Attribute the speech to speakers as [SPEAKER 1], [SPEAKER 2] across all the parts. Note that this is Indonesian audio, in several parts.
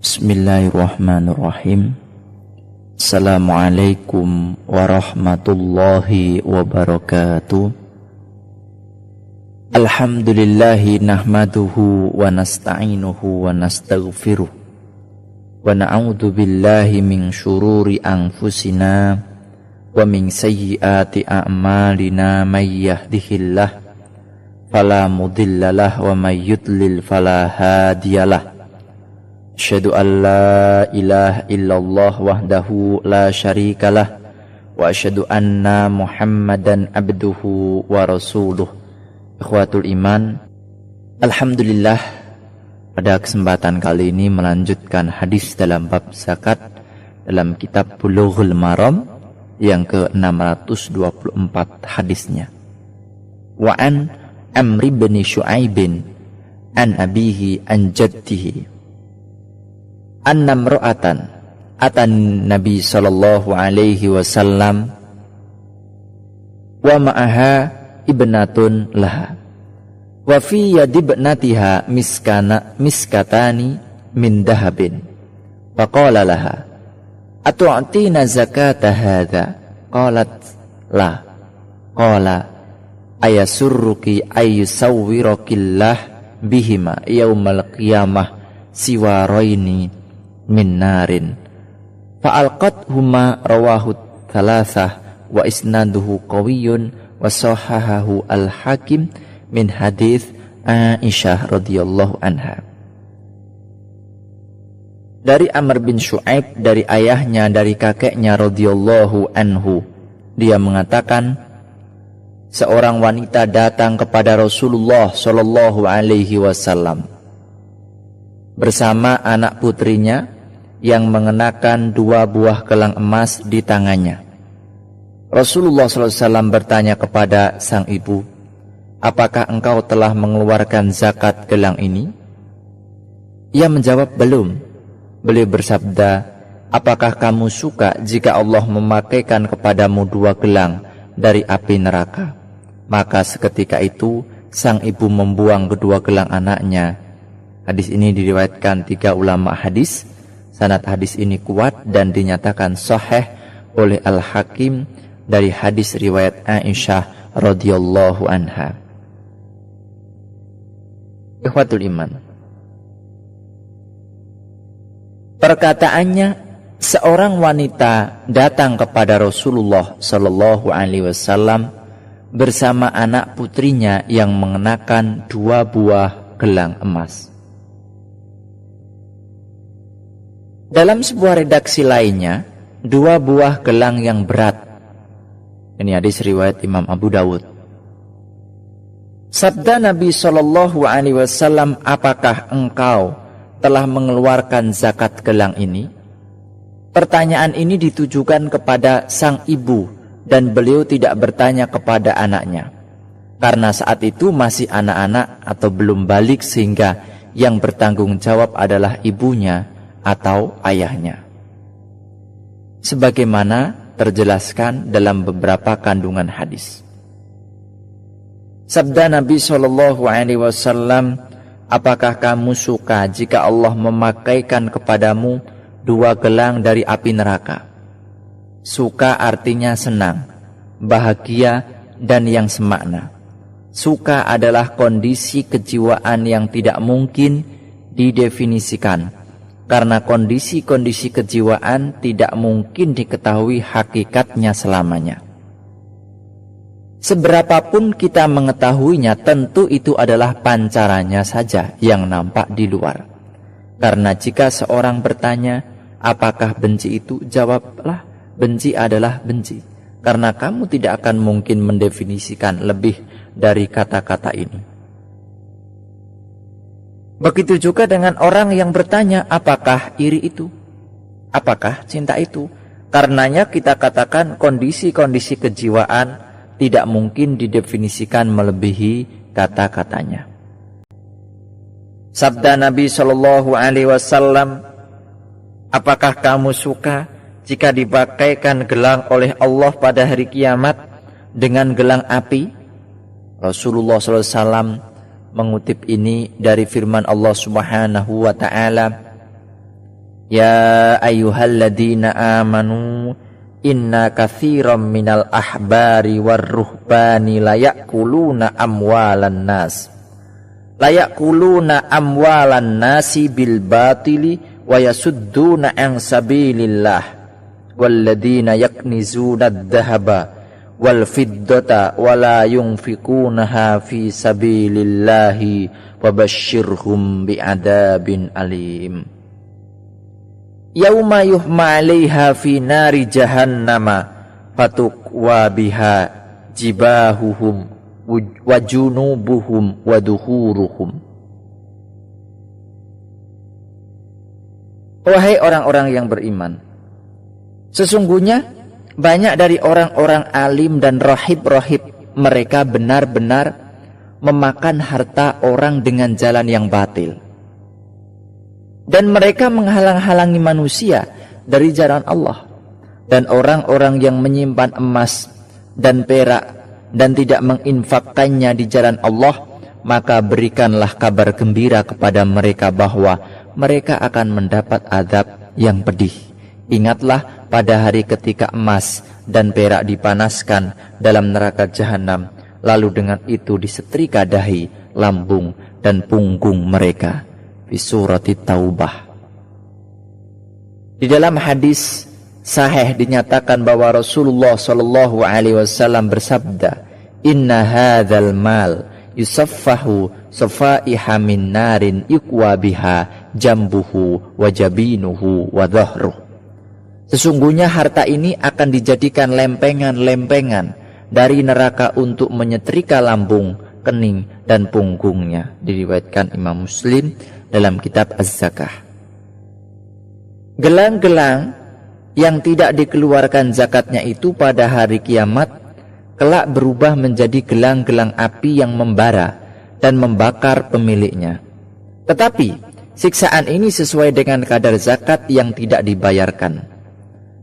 [SPEAKER 1] Bismillahirrahmanirrahim. Assalamualaikum warahmatullahi wabarakatuh. Alhamdulillahi nahmaduhu wa nasta'inuhu wa nastaghfiruh wa na'udzu billahi min syururi anfusina wa min sayyiati a'malina may yahdihillah fala mudhillalah wa may yudlil fala hadiyalah. Asyhadu an la ilaha illallah wahdahu la syarikalah wa asyhadu anna Muhammadan abduhu wa rasuluh. Ikhwatul iman, alhamdulillah pada kesempatan kali ini melanjutkan hadis dalam bab zakat dalam kitab Bulughul Maram yang ke-624 hadisnya. Wa an Amr bin Syu'aib an abihi an jaddihi anna imra'atan atan Nabi sallallahu alaihi wasallam wa ma'aha ibnatun laha wa fi yadi ibnatiha miskatani min dahabin faqala laha atu'tina zakata hadha qalat la qala ayasurruki ayyusawwirakillah bihima yaumal qiyamah siwaraini min narin fa'alqat huma rawahu thalathah wa isnaduhu qawiyyun wa sahahahu al-Hakim min hadits Aisyah radhiyallahu anha. Dari Amr bin Syu'aib, dari ayahnya, dari kakeknya radhiyallahu anhu, dia mengatakan seorang wanita datang kepada Rasulullah sallallahu alaihi wasallam bersama anak putrinya yang mengenakan 2 buah gelang emas di tangannya. Rasulullah SAW bertanya kepada sang ibu, apakah engkau telah mengeluarkan zakat gelang ini? Ia menjawab, belum. Beliau bersabda, apakah kamu suka jika Allah memakaikan kepadamu 2 gelang dari api neraka? Maka seketika itu sang ibu membuang kedua gelang anaknya. Hadis ini diriwayatkan 3 ulama hadis. Sanad hadis ini kuat dan dinyatakan sahih oleh Al-Hakim dari hadis riwayat Aisyah radhiyallahu anha. Ikhwatul iman, perkataannya seorang wanita datang kepada Rasulullah sallallahu alaihi wasallam bersama anak putrinya yang mengenakan 2 buah gelang emas. Dalam sebuah redaksi lainnya, 2 buah gelang yang berat. Ini hadis riwayat Imam Abu Dawud. Sabda Nabi sallallahu alaihi wasallam, apakah engkau telah mengeluarkan zakat gelang ini? Pertanyaan ini ditujukan kepada sang ibu dan beliau tidak bertanya kepada anaknya. Karena saat itu masih anak-anak atau belum balik sehingga yang bertanggung jawab adalah ibunya atau ayahnya. Sebagaimana terjelaskan dalam beberapa kandungan hadis. Sabda Nabi sallallahu alaihi wasallam, apakah kamu suka jika Allah memakaikan kepadamu 2 gelang dari api neraka? Suka artinya senang, bahagia, dan yang semakna. Suka adalah kondisi kejiwaan yang tidak mungkin didefinisikan, karena kondisi-kondisi kejiwaan tidak mungkin diketahui hakikatnya selamanya. Seberapapun kita mengetahuinya, tentu itu adalah pancarannya saja yang nampak di luar. Karena jika seorang bertanya, apakah benci itu? Jawablah, benci adalah benci. Karena kamu tidak akan mungkin mendefinisikan lebih dari kata-kata ini. Begitu juga dengan orang yang bertanya, apakah iri itu? Apakah cinta itu? Karenanya kita katakan kondisi-kondisi kejiwaan tidak mungkin didefinisikan melebihi kata-katanya. Sabda Nabi sallallahu alaihi wasallam, apakah kamu suka jika dipakaikan gelang oleh Allah pada hari kiamat dengan gelang api? Rasulullah sallallahu alaihi wasallam mengutip ini dari firman Allah Subhanahu wa taala, Ya ayyuhalladzina amanu inna katsiran minal ahbari warruhbani layakuluna amwalan nasi bil batili wa yasudduna an sabilillah walladzina yaknizuna ad-dhahaba wal fiddata wa la yunfikunaha fi sabilillahi wabasyirhum bi'adabin alim. Yauma yuhma 'alaiha fi nari jahannama fatukwa biha jibahuhum wa junubuhum wa duhuruhum. Wahai orang-orang yang beriman, sesungguhnya banyak dari orang-orang alim dan rahib-rahib mereka benar-benar memakan harta orang dengan jalan yang batil. Dan mereka menghalang-halangi manusia dari jalan Allah. Dan orang-orang yang menyimpan emas dan perak dan tidak menginfakkannya di jalan Allah, maka berikanlah kabar gembira kepada mereka bahwa mereka akan mendapat azab yang pedih. Ingatlah pada hari ketika emas dan perak dipanaskan dalam neraka jahanam, lalu dengan itu disetrika dahi, lambung, dan punggung mereka. Di surat Taubah. Di dalam hadis sahih dinyatakan bahwa Rasulullah sallallahu alaihi wasallam bersabda, "Inna hadzal mal yusaffahu safaiha min narin yukwa biha jambuhu wa jabinuhu wa dhahruh." Sesungguhnya harta ini akan dijadikan lempengan-lempengan dari neraka untuk menyetrika lambung, kening, dan punggungnya. Diriwayatkan Imam Muslim dalam kitab Az-Zakah. Gelang-gelang yang tidak dikeluarkan zakatnya itu pada hari kiamat kelak berubah menjadi gelang-gelang api yang membara dan membakar pemiliknya. Tetapi siksaan ini sesuai dengan kadar zakat yang tidak dibayarkan,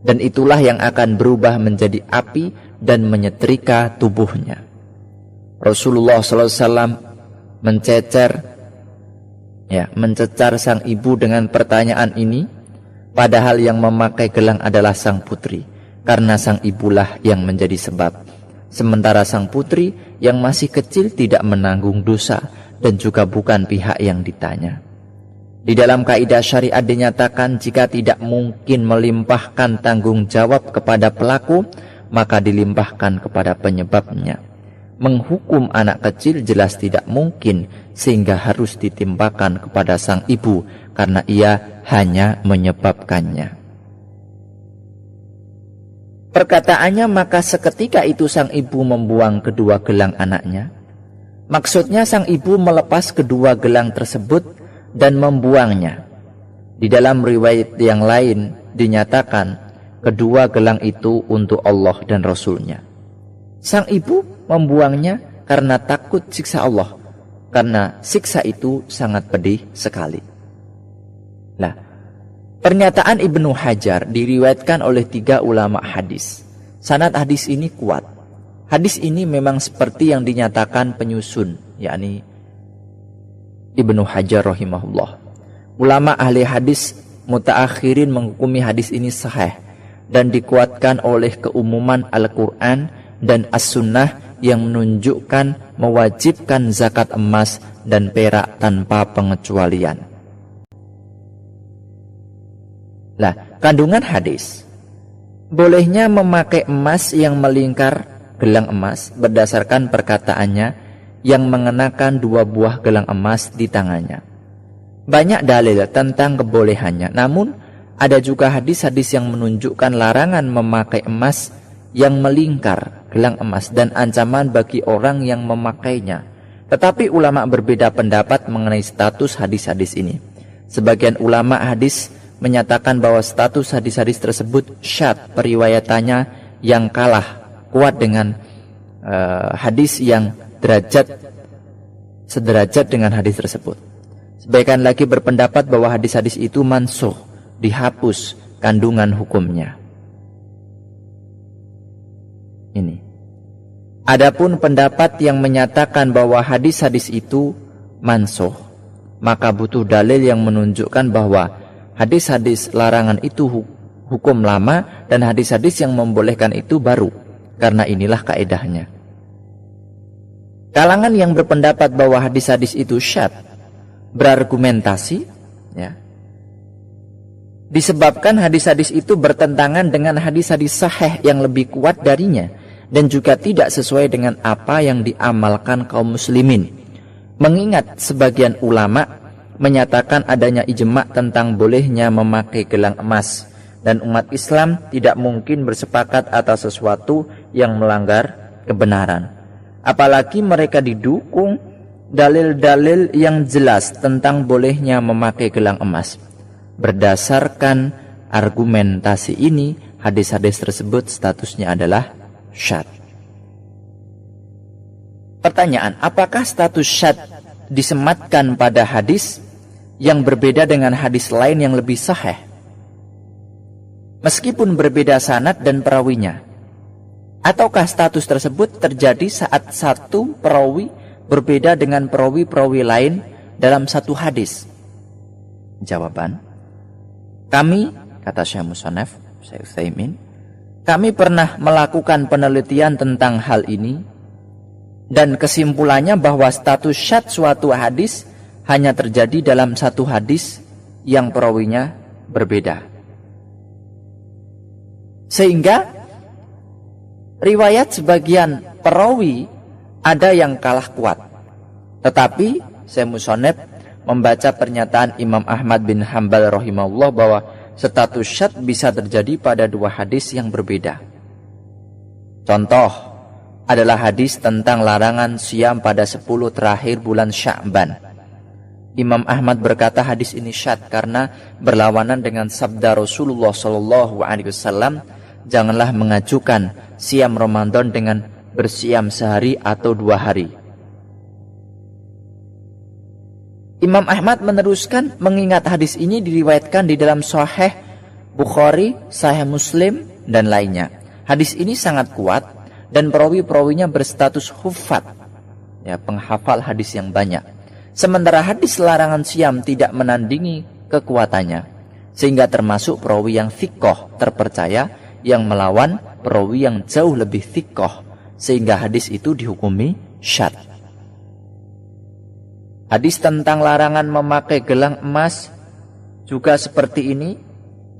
[SPEAKER 1] dan itulah yang akan berubah menjadi api dan menyetrika tubuhnya. Rasulullah SAW mencecar sang ibu dengan pertanyaan ini, padahal yang memakai gelang adalah sang putri, karena sang ibulah yang menjadi sebab. Sementara sang putri yang masih kecil tidak menanggung dosa dan juga bukan pihak yang ditanya. Di dalam kaidah syariat dinyatakan jika tidak mungkin melimpahkan tanggung jawab kepada pelaku, maka dilimpahkan kepada penyebabnya. Menghukum anak kecil jelas tidak mungkin, sehingga harus ditimpakan kepada sang ibu karena ia hanya menyebabkannya. Perkataannya, maka seketika itu sang ibu membuang kedua gelang anaknya. Maksudnya sang ibu melepas kedua gelang tersebut dan membuangnya. Di dalam riwayat yang lain dinyatakan kedua gelang itu untuk Allah dan Rasulnya. Sang ibu membuangnya karena takut siksa Allah, karena siksa itu sangat pedih sekali. Nah, pernyataan Ibnu Hajar diriwayatkan oleh 3 ulama hadis. Sanad hadis ini kuat. Hadis ini memang seperti yang dinyatakan penyusun, yakni Ibnu Hajar rahimahullah. Ulama ahli hadis mutaakhirin menghukumi hadis ini sahih dan dikuatkan oleh keumuman Al-Quran dan As-Sunnah yang menunjukkan mewajibkan zakat emas dan perak tanpa pengecualian. Lah, kandungan hadis, bolehnya memakai emas yang melingkar gelang emas berdasarkan perkataannya yang mengenakan 2 buah gelang emas di tangannya. Banyak dalil tentang kebolehannya, namun ada juga hadis-hadis yang menunjukkan larangan memakai emas yang melingkar gelang emas dan ancaman bagi orang yang memakainya. Tetapi ulama berbeda pendapat mengenai status hadis-hadis ini. Sebagian ulama hadis menyatakan bahwa status hadis-hadis tersebut syadz, periwayatannya yang kalah kuat dengan hadis yang sederajat dengan hadis tersebut. Sebagian lagi berpendapat bahwa hadis-hadis itu mansukh, dihapus kandungan hukumnya. Ini. Adapun pendapat yang menyatakan bahwa hadis-hadis itu mansukh, maka butuh dalil yang menunjukkan bahwa hadis-hadis larangan itu hukum lama dan hadis-hadis yang membolehkan itu baru. Karena inilah kaedahnya. Kalangan yang berpendapat bahwa hadis-hadis itu syadz berargumentasi, ya, disebabkan hadis-hadis itu bertentangan dengan hadis-hadis sahih yang lebih kuat darinya dan juga tidak sesuai dengan apa yang diamalkan kaum muslimin. Mengingat sebagian ulama menyatakan adanya ijma' tentang bolehnya memakai gelang emas, dan umat Islam tidak mungkin bersepakat atas sesuatu yang melanggar kebenaran. Apalagi mereka didukung dalil-dalil yang jelas tentang bolehnya memakai gelang emas. Berdasarkan argumentasi ini, hadis-hadis tersebut statusnya adalah syadz. Pertanyaan, apakah status syadz disematkan pada hadis yang berbeda dengan hadis lain yang lebih sahih? Meskipun berbeda sanad dan perawinya, ataukah status tersebut terjadi saat satu perawi berbeda dengan perawi-perawi lain dalam satu hadis? Jawaban, kami, kata Syekh Musannaf, Syekh Utsaimin, kami pernah melakukan penelitian tentang hal ini, dan kesimpulannya bahwa status syadz suatu hadis hanya terjadi dalam satu hadis yang perawinya berbeda. Sehingga riwayat sebagian perawi ada yang kalah kuat. Tetapi Syekh Musannaf membaca pernyataan Imam Ahmad bin Hanbal rahimahullah bahwa status syadz bisa terjadi pada dua hadis yang berbeda. Contoh adalah hadis tentang larangan siam pada 10 terakhir bulan Sya'ban. Imam Ahmad berkata hadis ini syadz karena berlawanan dengan sabda Rasulullah SAW, janganlah mengajukan siam Ramadan dengan bersiam sehari atau 2 hari. Imam Ahmad meneruskan, mengingat hadis ini diriwayatkan di dalam Sahih Bukhari, Sahih Muslim, dan lainnya. Hadis ini sangat kuat dan perawi-perawinya berstatus huffaz, ya, penghafal hadis yang banyak. Sementara hadis larangan siam tidak menandingi kekuatannya, sehingga termasuk perawi yang thiqah terpercaya yang melawan perawi yang jauh lebih thiqah, sehingga hadis itu dihukumi syadz. Hadis tentang larangan memakai gelang emas juga seperti ini.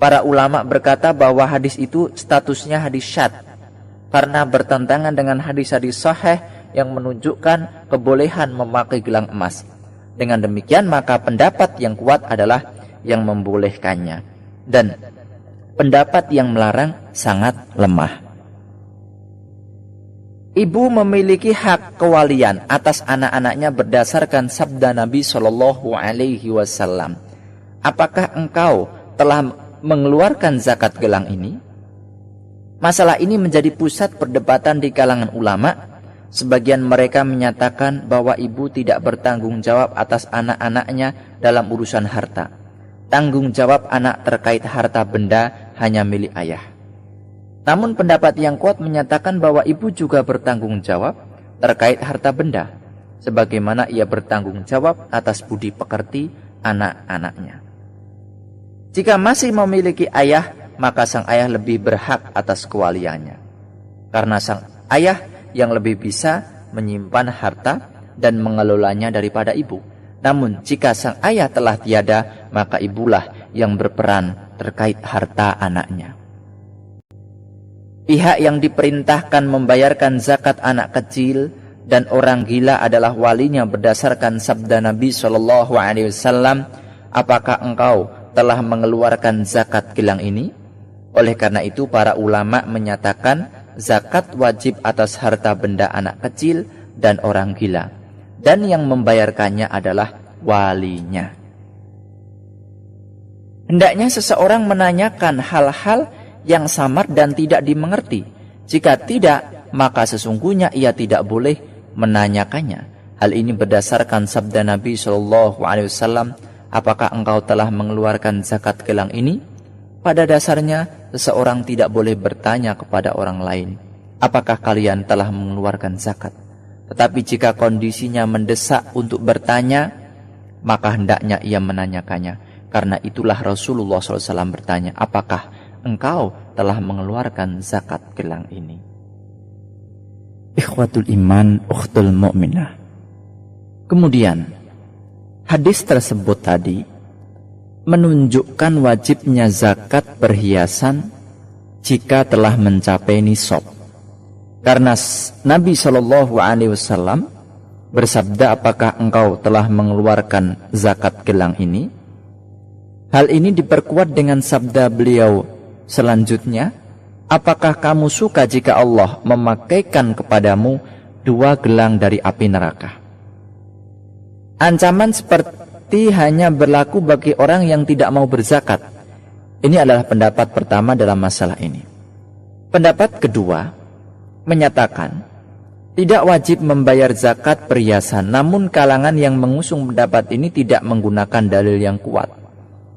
[SPEAKER 1] Para ulama berkata bahwa hadis itu statusnya hadis syadz karena bertentangan dengan hadis-hadis sahih yang menunjukkan kebolehan memakai gelang emas. Dengan demikian maka pendapat yang kuat adalah yang membolehkannya, dan pendapat yang melarang sangat lemah. Ibu memiliki hak kewalian atas anak-anaknya berdasarkan sabda Nabi Shallallahu Alaihi Wasallam. Apakah engkau telah mengeluarkan zakat gelang ini? Masalah ini menjadi pusat perdebatan di kalangan ulama. Sebagian mereka menyatakan bahwa ibu tidak bertanggung jawab atas anak-anaknya dalam urusan harta. Tanggung jawab anak terkait harta benda hanya milik ayah. Namun pendapat yang kuat menyatakan bahwa ibu juga bertanggung jawab terkait harta benda, sebagaimana ia bertanggung jawab atas budi pekerti anak-anaknya. Jika masih memiliki ayah, maka sang ayah lebih berhak atas kewaliannya, karena sang ayah yang lebih bisa menyimpan harta dan mengelolanya daripada ibu. Namun jika sang ayah telah tiada, maka ibulah yang berperan terkait harta anaknya. Pihak yang diperintahkan membayarkan zakat anak kecil dan orang gila adalah walinya berdasarkan sabda Nabi SAW, apakah engkau telah mengeluarkan zakat gelang ini? Oleh karena itu para ulama menyatakan zakat wajib atas harta benda anak kecil dan orang gila, dan yang membayarkannya adalah walinya. Hendaknya seseorang menanyakan hal-hal yang samar dan tidak dimengerti. Jika tidak, maka sesungguhnya ia tidak boleh menanyakannya. Hal ini berdasarkan sabda Nabi SAW, apakah engkau telah mengeluarkan zakat gelang ini? Pada dasarnya, seseorang tidak boleh bertanya kepada orang lain, apakah kalian telah mengeluarkan zakat? Tetapi jika kondisinya mendesak untuk bertanya, maka hendaknya ia menanyakannya. Karena itulah Rasulullah SAW bertanya, apakah engkau telah mengeluarkan zakat gelang ini? Ikhwatul iman, ukhtul mu'minah. Kemudian, hadis tersebut tadi menunjukkan wajibnya zakat perhiasan jika telah mencapai nisab. Karena Nabi SAW bersabda, apakah engkau telah mengeluarkan zakat gelang ini? Hal ini diperkuat dengan sabda beliau selanjutnya, apakah kamu suka jika Allah memakaikan kepadamu 2 gelang dari api neraka? Ancaman seperti hanya berlaku bagi orang yang tidak mau berzakat. Ini adalah pendapat pertama dalam masalah ini. Pendapat kedua menyatakan tidak wajib membayar zakat perhiasan, namun kalangan yang mengusung pendapat ini tidak menggunakan dalil yang kuat,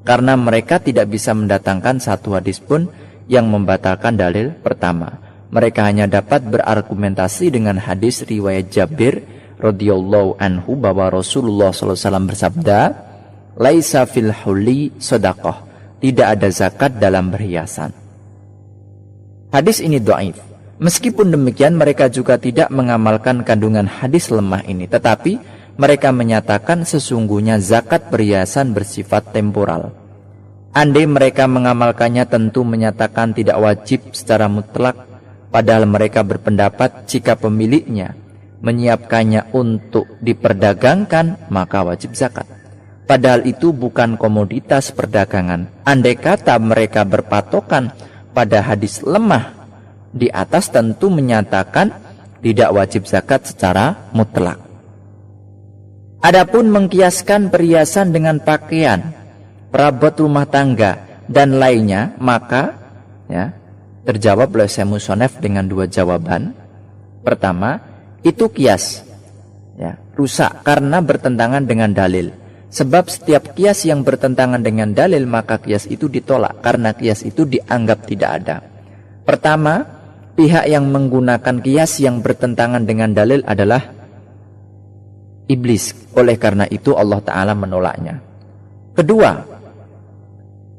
[SPEAKER 1] karena mereka tidak bisa mendatangkan satu hadis pun yang membatalkan dalil pertama. Mereka hanya dapat berargumentasi dengan hadis riwayat Jabir radhiyallahu anhu bahwa Rasulullah SAW bersabda, laisa fil huli shadaqah, tidak ada zakat dalam perhiasan. Hadis ini dhaif. Meskipun demikian, mereka juga tidak mengamalkan kandungan hadis lemah ini, tetapi mereka menyatakan sesungguhnya zakat perhiasan bersifat temporal. Andai mereka mengamalkannya, tentu menyatakan tidak wajib secara mutlak, padahal mereka berpendapat jika pemiliknya menyiapkannya untuk diperdagangkan, maka wajib zakat. Padahal itu bukan komoditas perdagangan. Andai kata mereka berpatokan pada hadis lemah di atas, tentu menyatakan tidak wajib zakat secara mutlak. Adapun mengkiaskan perhiasan dengan pakaian, perabot rumah tangga dan lainnya, maka terjawab oleh Syekh Musonef dengan 2 jawaban. Pertama, itu kias, rusak karena bertentangan dengan dalil. Sebab setiap kias yang bertentangan dengan dalil, maka kias itu ditolak karena kias itu dianggap tidak ada. Pertama, pihak yang menggunakan kias yang bertentangan dengan dalil adalah iblis. Oleh karena itu Allah Ta'ala menolaknya. Kedua,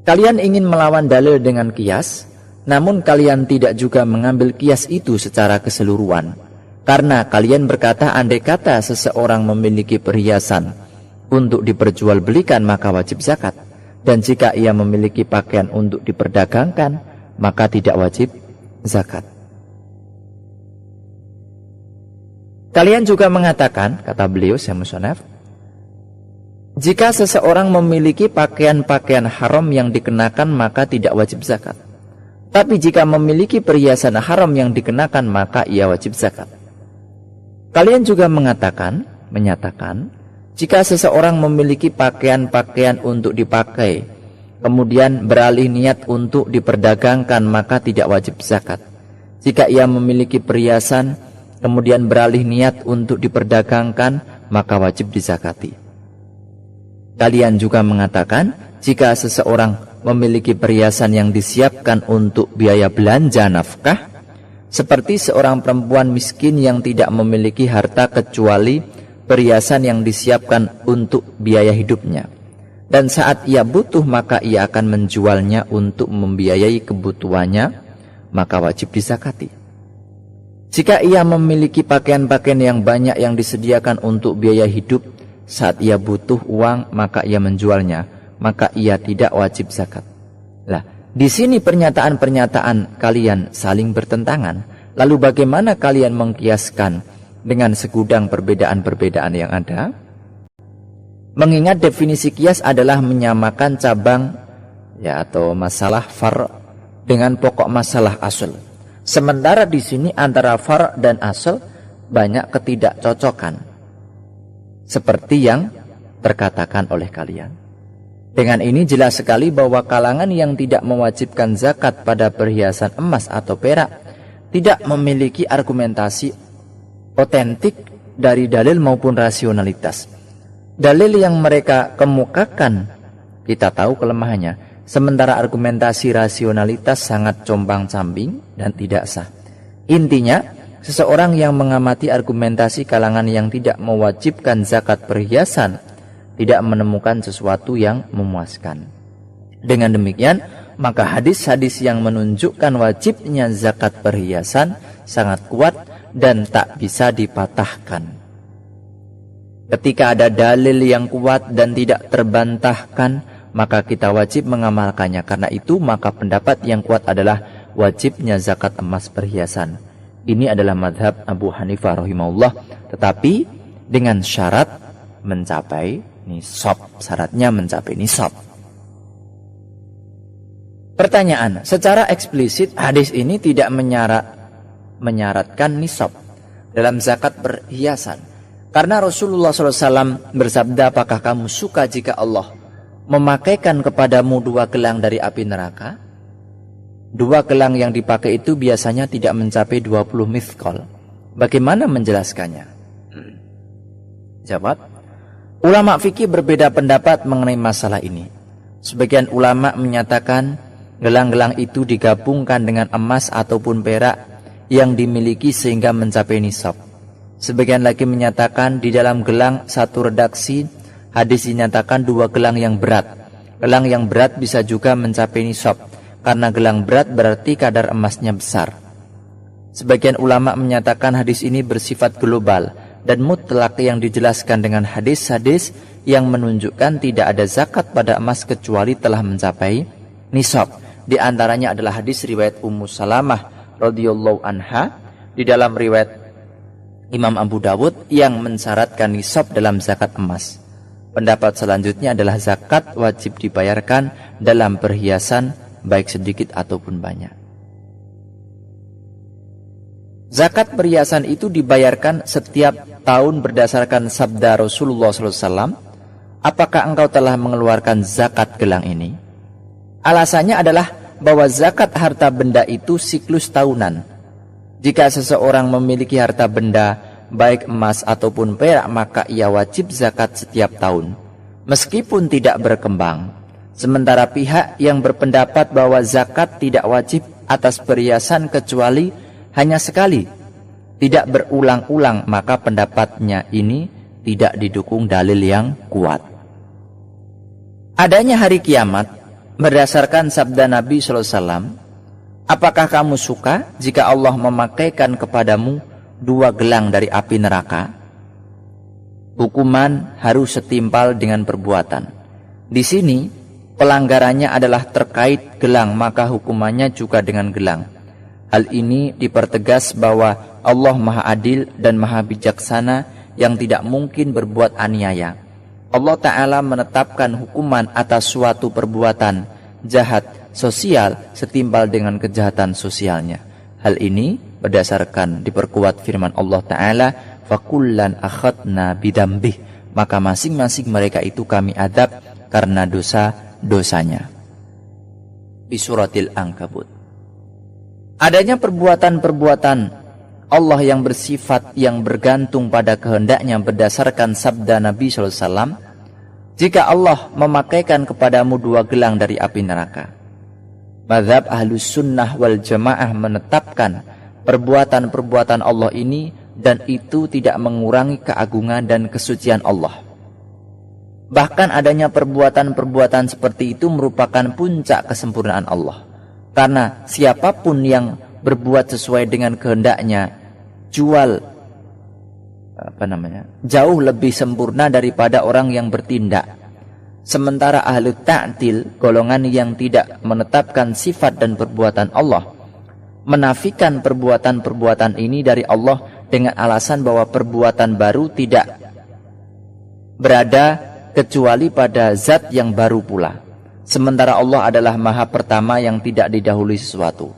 [SPEAKER 1] kalian ingin melawan dalil dengan kias, namun kalian tidak juga mengambil kias itu secara keseluruhan. Karena kalian berkata, andai kata seseorang memiliki perhiasan untuk diperjualbelikan, maka wajib zakat. Dan jika ia memiliki pakaian untuk diperdagangkan, maka tidak wajib zakat. Kalian juga mengatakan, kata beliau Syekh Musonef, jika seseorang memiliki pakaian-pakaian haram yang dikenakan, maka tidak wajib zakat. Tapi jika memiliki perhiasan haram yang dikenakan, maka ia wajib zakat. Kalian juga menyatakan, jika seseorang memiliki pakaian-pakaian untuk dipakai, kemudian beralih niat untuk diperdagangkan, maka tidak wajib zakat. Jika ia memiliki perhiasan, kemudian beralih niat untuk diperdagangkan, maka wajib dizakati. Kalian juga mengatakan, jika seseorang memiliki perhiasan yang disiapkan untuk biaya belanja nafkah, seperti seorang perempuan miskin yang tidak memiliki harta kecuali perhiasan yang disiapkan untuk biaya hidupnya, dan saat ia butuh maka ia akan menjualnya untuk membiayai kebutuhannya, maka wajib dizakati. Jika ia memiliki pakaian-pakaian yang banyak yang disediakan untuk biaya hidup, saat ia butuh uang maka ia menjualnya, maka ia tidak wajib zakat. Lah, di sini pernyataan-pernyataan kalian saling bertentangan. Lalu bagaimana kalian mengkiaskan dengan segudang perbedaan-perbedaan yang ada? Mengingat definisi kias adalah menyamakan cabang atau masalah far dengan pokok masalah asal. Sementara di sini antara far dan asal banyak ketidakcocokan, seperti yang terkatakan oleh kalian. Dengan ini jelas sekali bahwa kalangan yang tidak mewajibkan zakat pada perhiasan emas atau perak tidak memiliki argumentasi otentik dari dalil maupun rasionalitas. Dalil yang mereka kemukakan kita tahu kelemahannya, sementara argumentasi rasionalitas sangat compang-camping dan tidak sah. Intinya, seseorang yang mengamati argumentasi kalangan yang tidak mewajibkan zakat perhiasan tidak menemukan sesuatu yang memuaskan. Dengan demikian, maka hadis-hadis yang menunjukkan wajibnya zakat perhiasan sangat kuat dan tak bisa dipatahkan. Ketika ada dalil yang kuat dan tidak terbantahkan, maka kita wajib mengamalkannya. Karena itu, maka pendapat yang kuat adalah wajibnya zakat emas perhiasan. Ini adalah madhab Abu Hanifah rahimahullah, tetapi dengan syarat mencapai nisab. Syaratnya mencapai nisab. Pertanyaan, secara eksplisit hadis ini tidak menyaratkan nisab dalam zakat perhiasan. Karena Rasulullah SAW bersabda, apakah kamu suka jika Allah memakaikan kepadamu 2 gelang dari api neraka? 2 gelang yang dipakai itu biasanya tidak mencapai 20 mithqal. Bagaimana menjelaskannya? Jawab, ulama fikih berbeda pendapat mengenai masalah ini. Sebagian ulama menyatakan gelang-gelang itu digabungkan dengan emas ataupun perak yang dimiliki sehingga mencapai nisab. Sebagian lagi menyatakan di dalam gelang satu redaksi hadis dinyatakan 2 gelang yang berat. Gelang yang berat bisa juga mencapai nisab, karena gelang berat berarti kadar emasnya besar. Sebagian ulama menyatakan hadis ini bersifat global dan mutlak yang dijelaskan dengan hadis-hadis yang menunjukkan tidak ada zakat pada emas kecuali telah mencapai nisab. Di antaranya adalah hadis riwayat Ummu Salamah radhiyallahu anha di dalam riwayat Imam Abu Dawud yang mensyaratkan nisab dalam zakat emas. Pendapat selanjutnya adalah zakat wajib dibayarkan dalam perhiasan baik sedikit ataupun banyak. Zakat perhiasan itu dibayarkan setiap tahun berdasarkan sabda Rasulullah SAW. Apakah engkau telah mengeluarkan zakat gelang ini? Alasannya adalah bahwa zakat harta benda itu siklus tahunan. Jika seseorang memiliki harta benda baik emas ataupun perak, maka ia wajib zakat setiap tahun meskipun tidak berkembang. Sementara pihak yang berpendapat bahwa zakat tidak wajib atas perhiasan kecuali hanya sekali, tidak berulang-ulang, maka pendapatnya ini tidak didukung dalil yang kuat. Adanya hari kiamat berdasarkan sabda Nabi SAW, apakah kamu suka jika Allah memakaikan kepadamu 2 gelang dari api neraka? Hukuman harus setimpal dengan perbuatan. Di sini pelanggarannya adalah terkait gelang, maka hukumannya juga dengan gelang. Hal ini dipertegas bahwa Allah Maha Adil dan Maha Bijaksana yang tidak mungkin berbuat aniaya. Allah Ta'ala menetapkan hukuman atas suatu perbuatan jahat sosial setimpal dengan kejahatan sosialnya. Hal ini berdasarkan diperkuat firman Allah Ta'ala, fakullan akhadna bidambih, maka masing-masing mereka itu kami adab karena dosa-dosanya. Di suratil Ankabut. Adanya perbuatan-perbuatan Allah yang bersifat yang bergantung pada kehendaknya berdasarkan sabda Nabi SAW. Jika Allah memakaikan kepadamu 2 gelang dari api neraka, mazhab Ahlus Sunnah wal Jamaah menetapkan perbuatan-perbuatan Allah ini dan itu tidak mengurangi keagungan dan kesucian Allah. Bahkan adanya perbuatan-perbuatan seperti itu merupakan puncak kesempurnaan Allah. Karena siapapun yang berbuat sesuai dengan kehendaknya jauh lebih sempurna daripada orang yang bertindak. Sementara ahlu ta'til, golongan yang tidak menetapkan sifat dan perbuatan Allah, menafikan perbuatan-perbuatan ini dari Allah dengan alasan bahwa perbuatan baru tidak berada kecuali pada zat yang baru pula. Sementara Allah adalah Maha Pertama yang tidak didahului sesuatu.